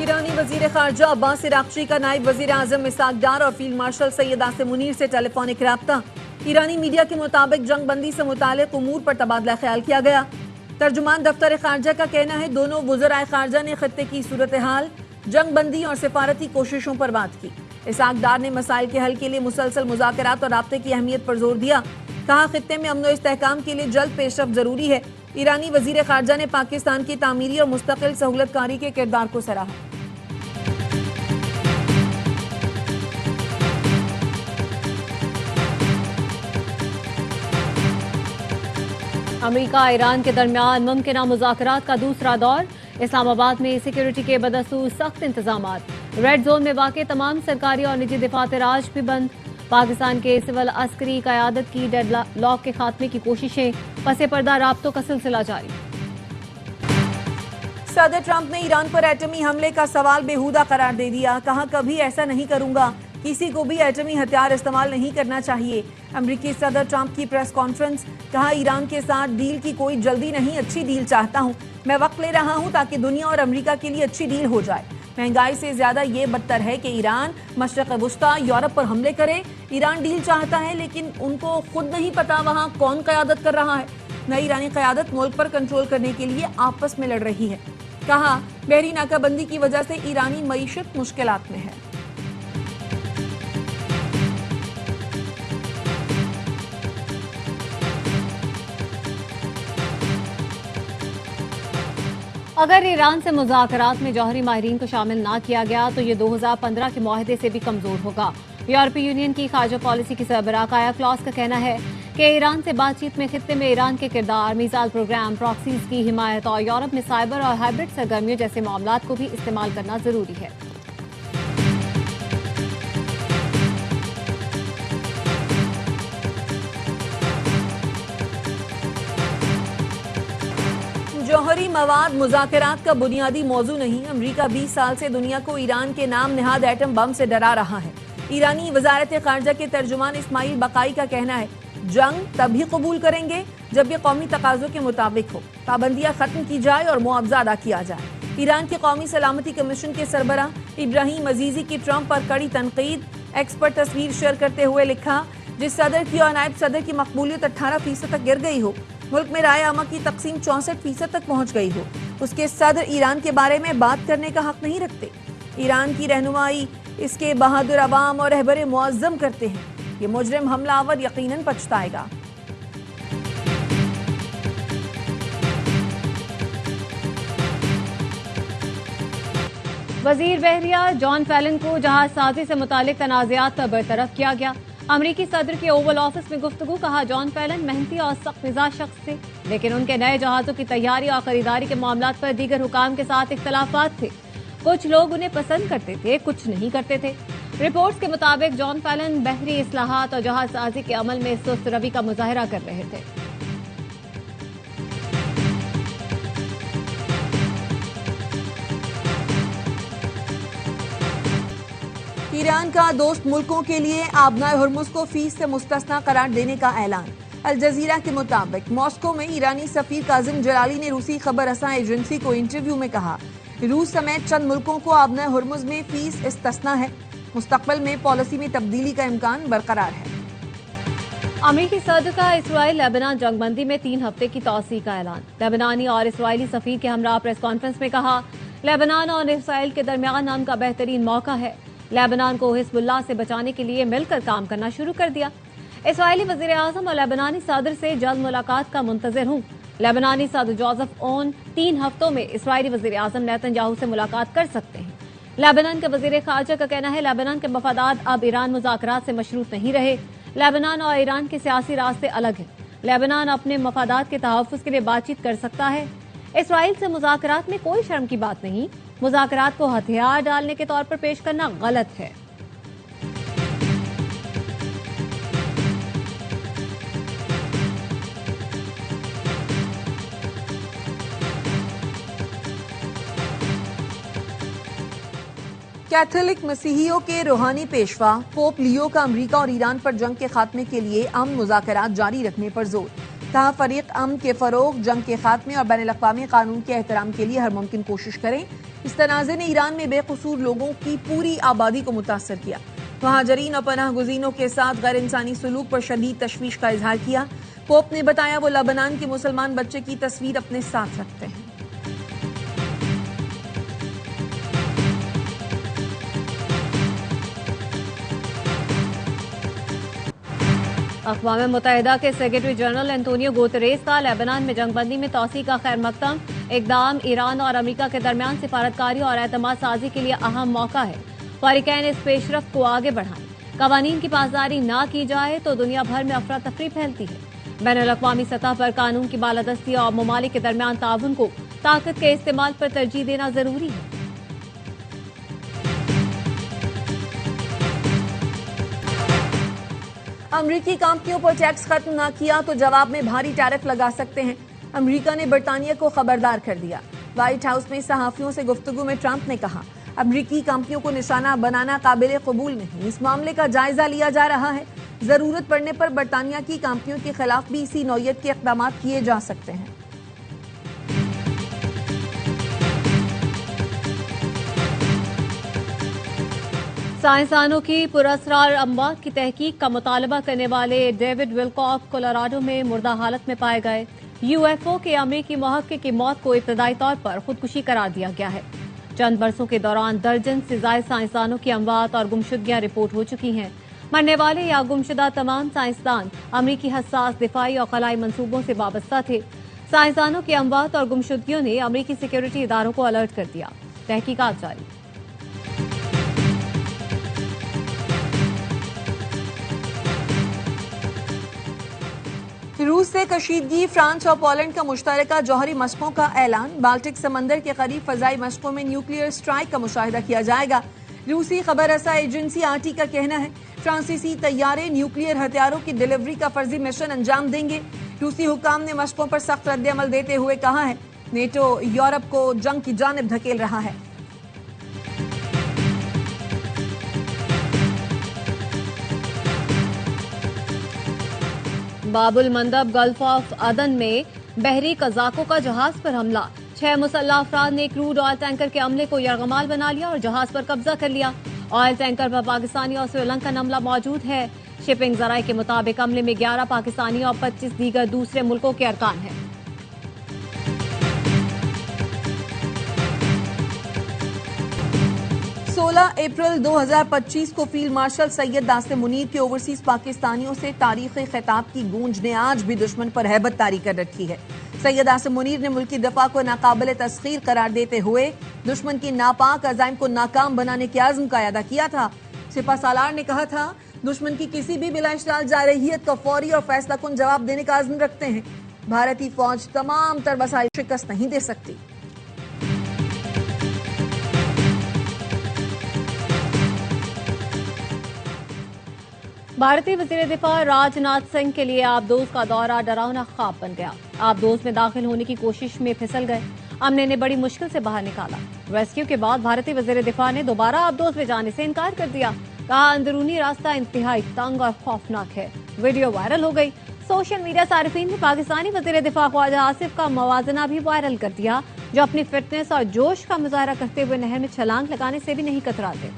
ईरानी वजीर खारजा अब्बास इराक्ची का नायब वजीर आजम इसाक डार और फील्ड मार्शल सैयद आसिम मुनीर से टेलीफोनिक राब्ता। ईरानी मीडिया के मुताबिक जंग बंदी से मुतालिक उमूर पर तबादला ख्याल किया गया। तर्जुमान दफ्तर खारजा का कहना है दोनों वज़राए खारजा ने खत्ते की सूरत हाल, जंग बंदी और सिफारती कोशिशों पर बात की। इसाक डार ने मसाइल के हल के लिए मुसलसल मुज़ाकरात और राब्ते की अहमियत पर जोर दिया। कहा खत्ते में अमन और इस्तेहकाम के लिए जल्द पेशरफ्त जरूरी है। ईरानी वजीर खारजा ने पाकिस्तान की तामीरी और मुस्तकिल सहूलतकारी के किरदार को सराहा। अमेरिका ईरान के दरमियान मुमकिन मुज़ाकरात का दूसरा दौर। इस्लामाबाद में सिक्योरिटी के बदस्तूर सख्त इंतजामात। रेड जोन में वाक़ तमाम सरकारी और निजी दफातर राज भी बंद। पाकिस्तान के सिविल अस्करी क़यादत की डेडलॉक के खात्मे की कोशिशें, पसे पर्दा राब्तों का सिलसिला जारी। सदर ट्रंप ने ईरान पर एटमी हमले का सवाल बेहुदा करार दे दिया। कहा कभी ऐसा नहीं करूंगा, किसी को भी एटमी हथियार इस्तेमाल नहीं करना चाहिए। अमेरिकी सदर ट्रंप की प्रेस कॉन्फ्रेंस। कहा ईरान के साथ डील की कोई जल्दी नहीं, अच्छी डील चाहता हूं। मैं वक्त ले रहा हूं ताकि दुनिया और अमेरिका के लिए अच्छी डील हो जाए। महंगाई से ज्यादा ये बदतर है कि ईरान मशरक़ वुस्ता यूरोप पर हमले करे। ईरान डील चाहता है लेकिन उनको खुद नहीं पता वहां कौन क़यादत कर रहा है। नई ईरानी क़यादत मुल्क पर कंट्रोल करने के लिए आपस में लड़ रही है। कहा बहरी नाकाबंदी की वजह से ईरानी मईशत मुश्किलात में है। अगर ईरान से मुज़ाकरात में जौहरी माहिरीन को शामिल ना किया गया तो ये 2015 के मुआहदे से भी कमजोर होगा। यूरोपीय यूनियन की खारजा पॉलिसी की सरबराह काया क्लॉस का कहना है कि ईरान से बातचीत में खित्ते में ईरान के किरदार, मिसाइल प्रोग्राम, प्रॉक्सीज की हिमायत और यूरोप में साइबर और हाइब्रिड सरगर्मियों जैसे मामलात को भी इस्तेमाल करना जरूरी है। जौहरी मवाद मुज़ाकरात का बुनियादी मौजू नहीं। अमरीका 20 साल से दुनिया को ईरान के नाम निहाद एटम बम से डरा रहा है। ईरानी वजारत खारजा के तर्जुमान इस्माइल बकाई का कहना है जंग तभी कबूल करेंगे जब ये कौमी तकाज़ों के मुताबिक हो, पाबंदियां खत्म की जाए और मुआवजा अदा किया जाए। ईरान के कौमी सलामती कमीशन के सरबराह इब्राहिम अजीजी की ट्रंप पर कड़ी तनकीद। एक्स पर तस्वीर शेयर करते हुए लिखा जिस सदर की और नायब सदर की मकबूलियत 18% तक गिर गई हो, मुल्क में राय आमा की तकसीम 64% तक पहुंच गई हो, उसके सदर ईरान के बारे में बात करने का हक नहीं रखते। ईरान की रहनुमाई इसके बहादुर अवाम और रहबर मुअज्जम करते हैं। ये मुजरिम हमलावर यकीनन पछताएगा। वजीर बहरिया जॉन फैलन को जहाज साजी से मुतालिक तनाज़ात पर बरतरफ किया गया। अमरीकी सदर के ओवल ऑफिस में गुफ्तगू। कहा जॉन फैलन मेहनती और सख्त मिजाज शख्स थे, लेकिन उनके नए जहाजों की तैयारी और खरीदारी के मामलात पर दीगर हुकाम के साथ इख्तलाफात थे। कुछ लोग उन्हें पसंद करते थे, कुछ नहीं करते थे। रिपोर्ट्स के मुताबिक जॉन फैलन बहरी इस्लाहात और जहाज साजी के अमल में सुस्त रवि का मुजाहरा कर रहे थे। ईरान का दोस्त मुल्कों के लिए आबनाए हुर्मुज को फीस से मुस्तस्ना करार देने का ऐलान। अल जजीरा के मुताबिक मॉस्को में ईरानी सफीर काजिम जलाली ने रूसी खबर रसां एजेंसी को इंटरव्यू में कहा रूस समेत चंद मुल्कों को आबनाए हुर्मुज में फीस इस्तस्ना है। मुस्तकबिल में पॉलिसी में तब्दीली का इम्कान बरकरार है। अमेरिकी सदर का इसराइल लेबनान जंगबंदी में 3 हफ्ते की तौसीक का ऐलान। लेबनानी और इसराइली सफीर के हमरा प्रेस कॉन्फ्रेंस में कहा लेबनान और इसराइल के दरमियान अमन का बेहतरीन मौका है। लेबनान को हिजबुल्लाह से बचाने के लिए मिलकर काम करना शुरू कर दिया। इसराइली वजीर आजम और लेबनानी सदर से जल्द मुलाकात का मुंतजर हूँ। लेबनानी सदर जोसेफ ओन 3 हफ्तों में इसराइली वजीर आजम नेतन्याहू से मुलाकात कर सकते हैं। लेबनान के वजीर खारजा का कहना है लेबनान के मफादात अब ईरान मुज़ाकरात से मशरूत नहीं रहे। लेबनान और ईरान के सियासी रास्ते अलग हैं। लेबनान अपने मफादात के तहफ़्फ़ुज़ के लिए बातचीत कर सकता है। इसराइल से मुज़ाकरात में कोई शर्म की बात नहीं। मुज़ाकरात को हथियार डालने के तौर पर पेश करना गलत है। कैथोलिक मसीहियों के रूहानी पेशवा पोप लियो का अमेरिका और ईरान पर जंग के खात्मे के लिए अमन मुज़ाकरात जारी रखने पर जोर। कहा फरीक अमन के फरोग, जंग के खात्मे और बैनुल अक़वामी कानून के एहतराम के लिए हर मुमकिन कोशिश करें। इस तनाज़े ने ईरान में बेकसूर लोगों की पूरी आबादी को मुतासर किया। महाजरीन और पनाह गुज़ीनों के साथ गैर इंसानी सलूक पर शदीद तशवीश का इजहार किया। पोप ने बताया वो लेबनान के मुसलमान बच्चे की तस्वीर अपने साथ रखते हैं। अक़वाम मुत्तहिदा के सेक्रेटरी जनरल एंटोनियो गुतेरेस का लेबनान में जंगबंदी में तौसीक़ का खैर मकदम इक़दाम ईरान और अमरीका के दरमियान सिफारतकारी और एतमाद साजी के लिए अहम मौका है। फ़रीक़ैन इस पेशरफ़्त को आगे बढ़ाएं। क़वानीन की पासदारी ना की जाए तो दुनिया भर में अफरा तफरी फैलती है। बैनुल अक़वामी सतह पर कानून की बालादस्ती और ममालिक के दरमियान ताउन को ताकत के इस्तेमाल पर तरजीह देना जरूरी है। अमरीकी कंपनियों पर टैक्स खत्म न किया तो जवाब में भारी टैरिफ लगा सकते हैं। अमरीका ने बरतानिया को खबरदार कर दिया। व्हाइट हाउस में सहाफियों से गुफ्तगू में ट्रंप ने कहा अमरीकी कंपनियों को निशाना बनाना काबिल कबूल नहीं। इस मामले का जायजा लिया जा रहा है। जरूरत पड़ने पर बरतानिया की कंपनियों के खिलाफ भी इसी नौयत के इक़दाम किए जा सकते हैं। साइंसदानों की पुरस्कार अमवात की तहकीक का मुतालबा करने वाले डेविड विलकॉक कोलोराडो में मुर्दा हालत में पाए गए। यूएफओ के अमरीकी मुहक्किक की मौत को इब्तदाई तौर पर खुदकुशी करार दिया गया है। चंद बरसों के दौरान दर्जन से ज्यादा साइंसदानों की अमवात और गुमशुदगियां रिपोर्ट हो चुकी हैं। मरने वाले या गुमशुदा तमाम साइंसदान अमरीकी हसास दिफाई और खलाई मंसूबों से वाबस्ता थे। साइंसदानों की अमवात और गुमशुदगियों ने अमरीकी सिक्योरिटी इदारों को अलर्ट कर दिया। तहकीकात जारी। रूस से कशीदगी, फ्रांस और पोलैंड का मुश्तरका जौहरी मशकों का ऐलान। बाल्टिक समंदर के करीब फजाई मशकों में न्यूक्लियर स्ट्राइक का मुशाहिदा किया जाएगा। रूसी खबर रसा एजेंसी आरटी का कहना है फ्रांसीसी तैयारे न्यूक्लियर हथियारों की डिलीवरी का फर्जी मिशन अंजाम देंगे। रूसी हुकाम ने मशकों पर सख्त रद्द-ए-अमल देते हुए कहा है नेटो यूरोप को जंग की जानिब धकेल रहा है। बाबुल मंदब गल्फ ऑफ अदन में बहरी कजाकों का जहाज पर हमला। 6 मुसल्लह अफराद ने क्रूड ऑयल टैंकर के अमले को यरगमाल बना लिया और जहाज पर कब्जा कर लिया। ऑयल टैंकर पर पाकिस्तानी और श्रीलंकन अमला मौजूद है। शिपिंग जराये के मुताबिक अमले में 11 पाकिस्तानी और 25 दीगर दूसरे मुल्कों के अरकान हैं। अप्रैल 2025 को फील्ड मार्शल सैयद दासे मुनीर के ओवरसीज पाकिस्तानियों से तारीखी खिताब की गूंज ने आज भी दुश्मन पर हैबत तारी कर रखी है। सैयद दासे मुनीर ने मुल्की दफा को नाकाबिल तस्खीर करार देते हुए दुश्मन की नापाक अज़ाइम को नाकाम बनाने के आज़म का अदा किया था। सिपा सालार ने कहा था दुश्मन की किसी भी बिलाइशराल जारहियत का फौरी और फैसला कुन जवाब देने का आज़म रखते हैं। भारतीय फौज तमाम तर वसाइल शिकस्त नहीं दे सकती। भारतीय वजीर दिफा राजनाथ सिंह के लिए आबदोज का दौरा डरावना ख्वाब बन गया। आबदोज में दाखिल होने की कोशिश में फिसल गए। अमले ने बड़ी मुश्किल से बाहर निकाला। रेस्क्यू के बाद भारतीय वजीर दिफा ने दोबारा आबदोज में जाने से इनकार कर दिया। कहा अंदरूनी रास्ता इंतहाई तंग और खौफनाक है। वीडियो वायरल हो गई। सोशल मीडिया सारिफीन ने पाकिस्तानी वजीर दिफा ख्वाजा आसिफ का मवाजना भी वायरल कर दिया, जो अपनी फिटनेस और जोश का मुजाहरा करते हुए नहर में छलांग लगाने से भी नहीं कतराते।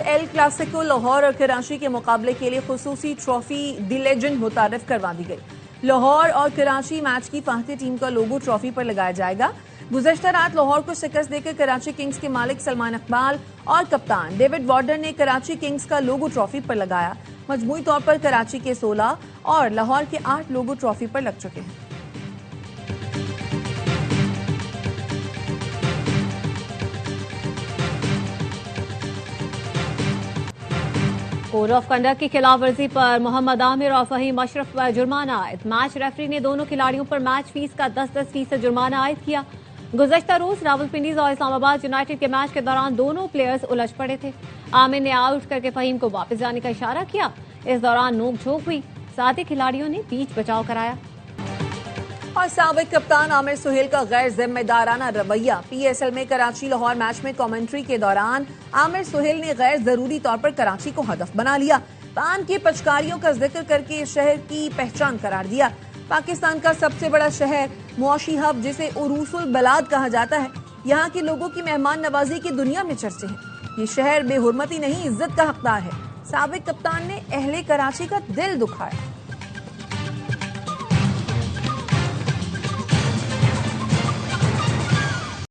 एल क्लासिको लाहौर और कराची के मुकाबले के लिए खुसूसी ट्रॉफी दी लेजेंड मुतारिफ करवा दी गई। लाहौर और कराची मैच की फाहती टीम का लोगो ट्रॉफी पर लगाया जाएगा। गुज़श्ता रात लाहौर को शिकस्त देकर कराची किंग्स के मालिक सलमान इकबाल और कप्तान डेविड वार्डर ने कराची किंग्स का लोगो ट्रॉफी पर लगाया। मजमूई तौर पर कराची के 16 और लाहौर के 8 लोगो ट्रॉफी पर लग चुके हैं। कोड ऑफ कंडक्ट की खिलाफ वर्जी पर मोहम्मद आमिर और फहीम अशरफ पर जुर्माना आयद। मैच रेफरी ने दोनों खिलाड़ियों पर मैच फीस का 10-10% जुर्माना आयद किया। गुज़श्ता रोज रावलपिंडी और इस्लामाबाद यूनाइटेड के मैच के दौरान दोनों प्लेयर्स उलझ पड़े थे। आमिर ने आउट करके फहीम को वापस जाने का इशारा किया। इस दौरान नोकझोंक हुई। साथ ही खिलाड़ियों ने बीच बचाव कराया। और साबिक कप्तान आमिर सुहेल का गैर जिम्मेदाराना रवैया। पीएसएल में कराची लाहौर मैच में कमेंट्री के दौरान आमिर सुहेल ने गैर जरूरी तौर पर कराची को हदफ बना लिया। पान की पिचकारियों का जिक्र करके शहर की पहचान करार दिया। पाकिस्तान का सबसे बड़ा शहर, मुआशी हब जिसे उरूसुल बलाद कहा जाता है, यहाँ के लोगों की मेहमान नवाजी की दुनिया में चर्चे हैं। ये शहर बेहुरमती नहीं, इज्जत का हकदार है। साबिक कप्तान ने अहले कराची का दिल दुखाया।